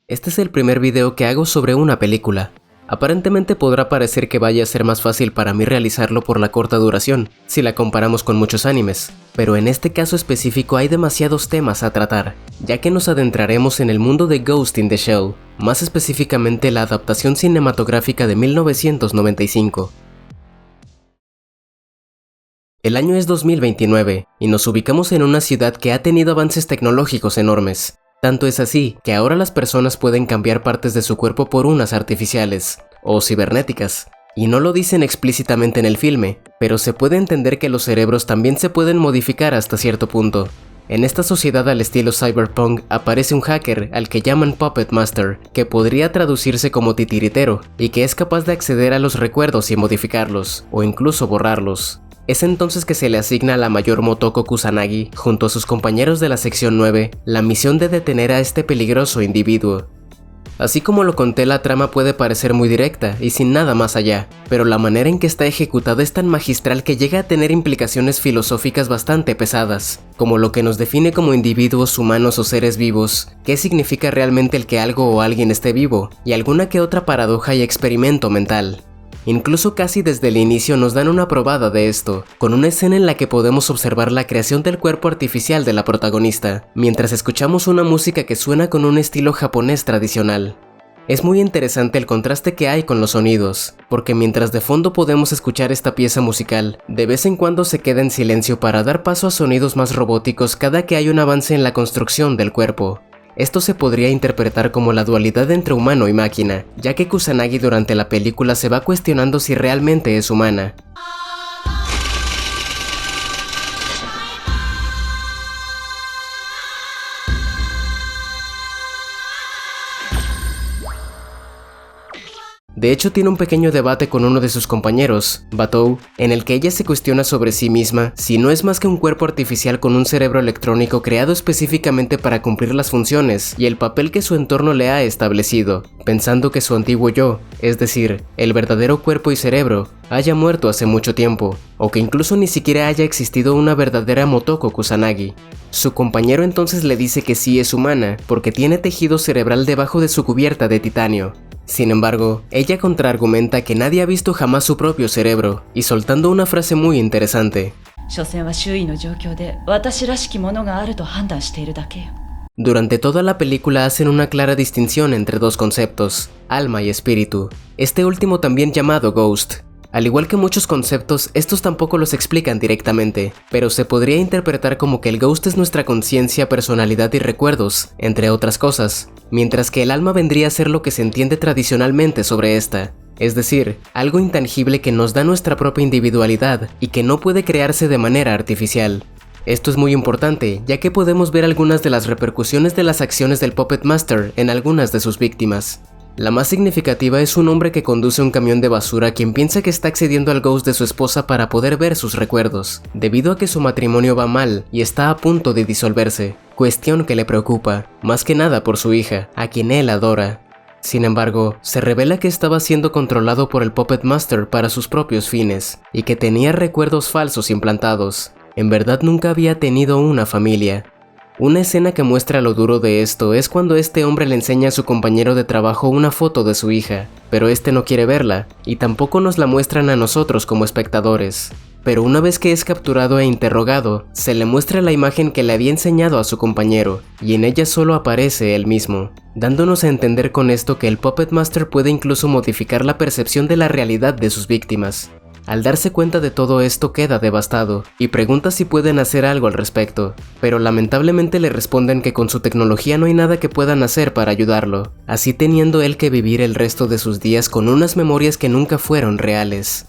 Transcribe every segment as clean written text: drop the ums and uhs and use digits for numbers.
Este es el primer video que hago sobre una película. Aparentemente podrá parecer que vaya a ser más fácil para mí realizarlo por la corta duración, si la comparamos con muchos animes, pero en este caso específico hay demasiados temas a tratar, ya que nos adentraremos en el mundo de Ghost in the Shell, más específicamente la adaptación cinematográfica de 1995. El año es 2029, y nos ubicamos en una ciudad que ha tenido avances tecnológicos enormes. Tanto es así que ahora las personas pueden cambiar partes de su cuerpo por unas artificiales, o cibernéticas. Y no lo dicen explícitamente en el filme, pero se puede entender que los cerebros también se pueden modificar hasta cierto punto. En esta sociedad al estilo cyberpunk aparece un hacker al que llaman Puppet Master, que podría traducirse como titiritero, y que es capaz de acceder a los recuerdos y modificarlos, o incluso borrarlos. Es entonces que se le asigna a la mayor Motoko Kusanagi, junto a sus compañeros de la sección 9, la misión de detener a este peligroso individuo. Así como lo conté, la trama puede parecer muy directa y sin nada más allá, pero la manera en que está ejecutada es tan magistral que llega a tener implicaciones filosóficas bastante pesadas, como lo que nos define como individuos humanos o seres vivos, qué significa realmente el que algo o alguien esté vivo, y alguna que otra paradoja y experimento mental. Incluso casi desde el inicio nos dan una probada de esto, con una escena en la que podemos observar la creación del cuerpo artificial de la protagonista, mientras escuchamos una música que suena con un estilo japonés tradicional. Es muy interesante el contraste que hay con los sonidos, porque mientras de fondo podemos escuchar esta pieza musical, de vez en cuando se queda en silencio para dar paso a sonidos más robóticos cada que hay un avance en la construcción del cuerpo. Esto se podría interpretar como la dualidad entre humano y máquina, ya que Kusanagi durante la película se va cuestionando si realmente es humana. De hecho, tiene un pequeño debate con uno de sus compañeros, Batou, en el que ella se cuestiona sobre sí misma si no es más que un cuerpo artificial con un cerebro electrónico creado específicamente para cumplir las funciones y el papel que su entorno le ha establecido, pensando que su antiguo yo, es decir, el verdadero cuerpo y cerebro, haya muerto hace mucho tiempo, o que incluso ni siquiera haya existido una verdadera Motoko Kusanagi. Su compañero entonces le dice que sí es humana, porque tiene tejido cerebral debajo de su cubierta de titanio. Sin embargo, ella contraargumenta que nadie ha visto jamás su propio cerebro, y soltando una frase muy interesante. Durante toda la película hacen una clara distinción entre dos conceptos, alma y espíritu, este último también llamado ghost. Al igual que muchos conceptos, estos tampoco los explican directamente, pero se podría interpretar como que el ghost es nuestra conciencia, personalidad y recuerdos, entre otras cosas, mientras que el alma vendría a ser lo que se entiende tradicionalmente sobre esta, es decir, algo intangible que nos da nuestra propia individualidad y que no puede crearse de manera artificial. Esto es muy importante, ya que podemos ver algunas de las repercusiones de las acciones del Puppet Master en algunas de sus víctimas. La más significativa es un hombre que conduce un camión de basura quien piensa que está accediendo al ghost de su esposa para poder ver sus recuerdos, debido a que su matrimonio va mal y está a punto de disolverse, cuestión que le preocupa, más que nada por su hija, a quien él adora. Sin embargo, se revela que estaba siendo controlado por el Puppet Master para sus propios fines, y que tenía recuerdos falsos implantados. En verdad nunca había tenido una familia. Una escena que muestra lo duro de esto es cuando este hombre le enseña a su compañero de trabajo una foto de su hija, pero este no quiere verla, y tampoco nos la muestran a nosotros como espectadores. Pero una vez que es capturado e interrogado, se le muestra la imagen que le había enseñado a su compañero, y en ella solo aparece él mismo, dándonos a entender con esto que el Puppet Master puede incluso modificar la percepción de la realidad de sus víctimas. Al darse cuenta de todo esto queda devastado, y pregunta si pueden hacer algo al respecto, pero lamentablemente le responden que con su tecnología no hay nada que puedan hacer para ayudarlo, así teniendo él que vivir el resto de sus días con unas memorias que nunca fueron reales.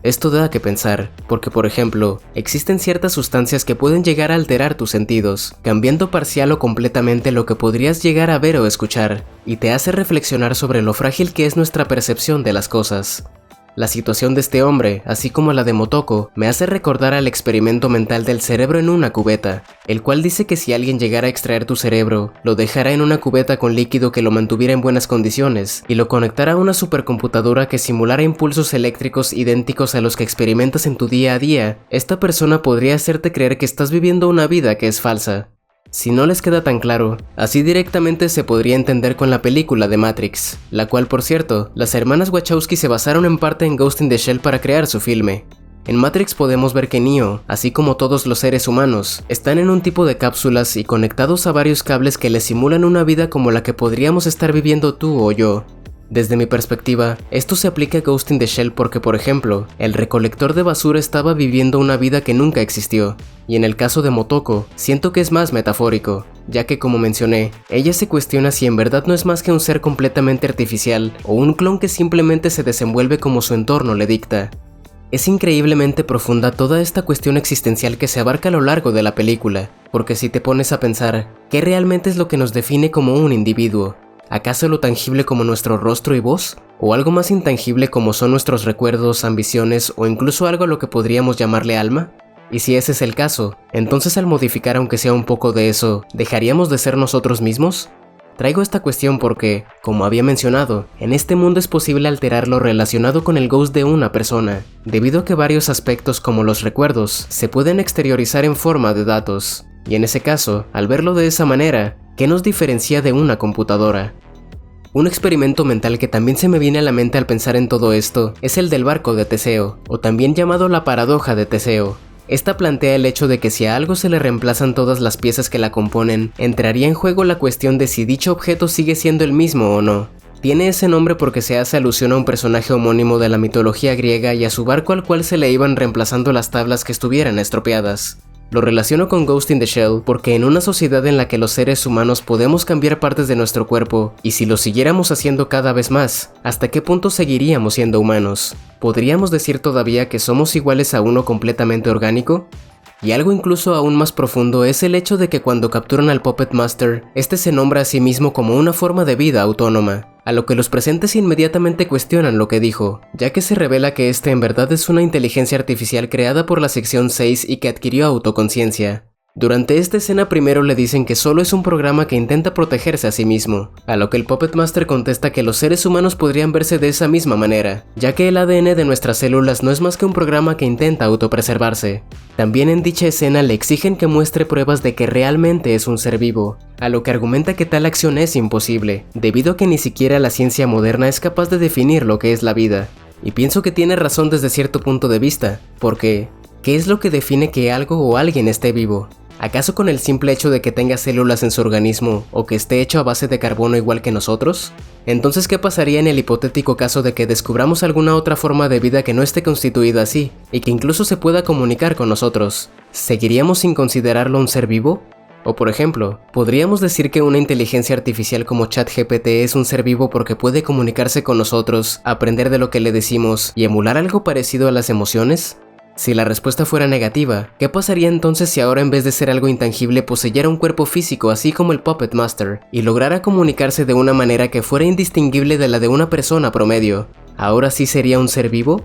Esto da que pensar, porque por ejemplo, existen ciertas sustancias que pueden llegar a alterar tus sentidos, cambiando parcial o completamente lo que podrías llegar a ver o escuchar, y te hace reflexionar sobre lo frágil que es nuestra percepción de las cosas. La situación de este hombre, así como la de Motoko, me hace recordar al experimento mental del cerebro en una cubeta, el cual dice que si alguien llegara a extraer tu cerebro, lo dejará en una cubeta con líquido que lo mantuviera en buenas condiciones, y lo conectará a una supercomputadora que simulara impulsos eléctricos idénticos a los que experimentas en tu día a día. Esta persona podría hacerte creer que estás viviendo una vida que es falsa. Si no les queda tan claro, así directamente se podría entender con la película de Matrix, la cual, por cierto, las hermanas Wachowski se basaron en parte en Ghost in the Shell para crear su filme. En Matrix podemos ver que Neo, así como todos los seres humanos, están en un tipo de cápsulas y conectados a varios cables que les simulan una vida como la que podríamos estar viviendo tú o yo. Desde mi perspectiva, esto se aplica a Ghost in the Shell porque, por ejemplo, el recolector de basura estaba viviendo una vida que nunca existió, y en el caso de Motoko, siento que es más metafórico, ya que como mencioné, ella se cuestiona si en verdad no es más que un ser completamente artificial o un clon que simplemente se desenvuelve como su entorno le dicta. Es increíblemente profunda toda esta cuestión existencial que se abarca a lo largo de la película, porque si te pones a pensar, ¿qué realmente es lo que nos define como un individuo? ¿Acaso lo tangible como nuestro rostro y voz? ¿O algo más intangible como son nuestros recuerdos, ambiciones o incluso algo a lo que podríamos llamarle alma? Y si ese es el caso, entonces al modificar aunque sea un poco de eso, ¿dejaríamos de ser nosotros mismos? Traigo esta cuestión porque, como había mencionado, en este mundo es posible alterar lo relacionado con el ghost de una persona, debido a que varios aspectos como los recuerdos se pueden exteriorizar en forma de datos. Y en ese caso, al verlo de esa manera, ¿qué nos diferencia de una computadora? Un experimento mental que también se me viene a la mente al pensar en todo esto es el del barco de Teseo, o también llamado la paradoja de Teseo. Esta plantea el hecho de que si a algo se le reemplazan todas las piezas que la componen, entraría en juego la cuestión de si dicho objeto sigue siendo el mismo o no. Tiene ese nombre porque se hace alusión a un personaje homónimo de la mitología griega y a su barco al cual se le iban reemplazando las tablas que estuvieran estropeadas. Lo relaciono con Ghost in the Shell porque en una sociedad en la que los seres humanos podemos cambiar partes de nuestro cuerpo, y si lo siguiéramos haciendo cada vez más, ¿hasta qué punto seguiríamos siendo humanos? ¿Podríamos decir todavía que somos iguales a uno completamente orgánico? Y algo incluso aún más profundo es el hecho de que cuando capturan al Puppet Master, este se nombra a sí mismo como una forma de vida autónoma, a lo que los presentes inmediatamente cuestionan lo que dijo, ya que se revela que este en verdad es una inteligencia artificial creada por la sección 6 y que adquirió autoconciencia. Durante esta escena primero le dicen que solo es un programa que intenta protegerse a sí mismo, a lo que el Puppet Master contesta que los seres humanos podrían verse de esa misma manera, ya que el ADN de nuestras células no es más que un programa que intenta autopreservarse. También en dicha escena le exigen que muestre pruebas de que realmente es un ser vivo, a lo que argumenta que tal acción es imposible, debido a que ni siquiera la ciencia moderna es capaz de definir lo que es la vida. Y pienso que tiene razón desde cierto punto de vista, porque ¿qué es lo que define que algo o alguien esté vivo? ¿Acaso con el simple hecho de que tenga células en su organismo o que esté hecho a base de carbono igual que nosotros? Entonces, ¿qué pasaría en el hipotético caso de que descubramos alguna otra forma de vida que no esté constituida así y que incluso se pueda comunicar con nosotros? ¿Seguiríamos sin considerarlo un ser vivo? O por ejemplo, ¿podríamos decir que una inteligencia artificial como ChatGPT es un ser vivo porque puede comunicarse con nosotros, aprender de lo que le decimos y emular algo parecido a las emociones? Si la respuesta fuera negativa, ¿qué pasaría entonces si ahora en vez de ser algo intangible poseyera un cuerpo físico así como el Puppet Master y lograra comunicarse de una manera que fuera indistinguible de la de una persona promedio? ¿Ahora sí sería un ser vivo?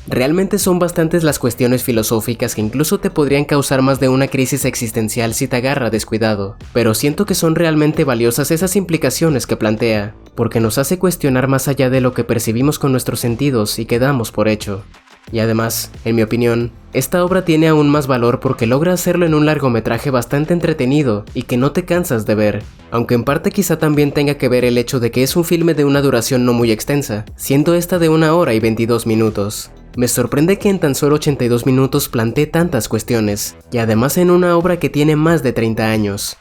Realmente son bastantes las cuestiones filosóficas que incluso te podrían causar más de una crisis existencial si te agarra descuidado, pero siento que son realmente valiosas esas implicaciones que plantea, porque nos hace cuestionar más allá de lo que percibimos con nuestros sentidos y que damos por hecho. Y además, en mi opinión, esta obra tiene aún más valor porque logra hacerlo en un largometraje bastante entretenido y que no te cansas de ver, aunque en parte quizá también tenga que ver el hecho de que es un filme de una duración no muy extensa, siendo esta de 1 hora y 22 minutos. Me sorprende que en tan solo 82 minutos plantee tantas cuestiones, y además en una obra que tiene más de 30 años.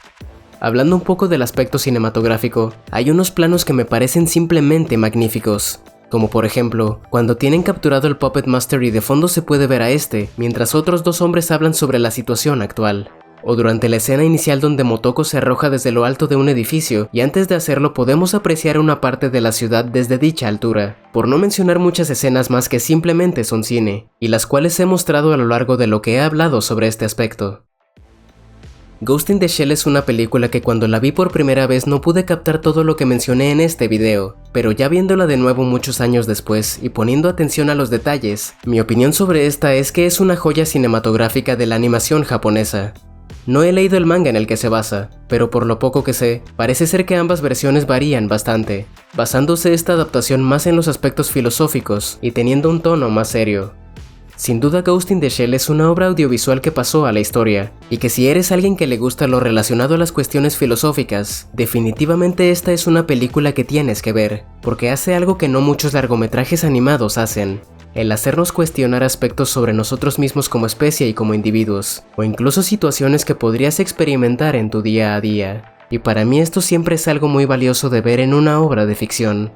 Hablando un poco del aspecto cinematográfico, hay unos planos que me parecen simplemente magníficos. Como por ejemplo, cuando tienen capturado el Puppet Master y de fondo se puede ver a este, mientras otros dos hombres hablan sobre la situación actual. O durante la escena inicial donde Motoko se arroja desde lo alto de un edificio y antes de hacerlo podemos apreciar una parte de la ciudad desde dicha altura, por no mencionar muchas escenas más que simplemente son cine, y las cuales he mostrado a lo largo de lo que he hablado sobre este aspecto. Ghost in the Shell es una película que cuando la vi por primera vez no pude captar todo lo que mencioné en este video, pero ya viéndola de nuevo muchos años después y poniendo atención a los detalles, mi opinión sobre esta es que es una joya cinematográfica de la animación japonesa. No he leído el manga en el que se basa, pero por lo poco que sé, parece ser que ambas versiones varían bastante, basándose esta adaptación más en los aspectos filosóficos y teniendo un tono más serio. Sin duda Ghost in the Shell es una obra audiovisual que pasó a la historia, y que si eres alguien que le gusta lo relacionado a las cuestiones filosóficas, definitivamente esta es una película que tienes que ver, porque hace algo que no muchos largometrajes animados hacen: el hacernos cuestionar aspectos sobre nosotros mismos como especie y como individuos, o incluso situaciones que podrías experimentar en tu día a día. Y para mí esto siempre es algo muy valioso de ver en una obra de ficción.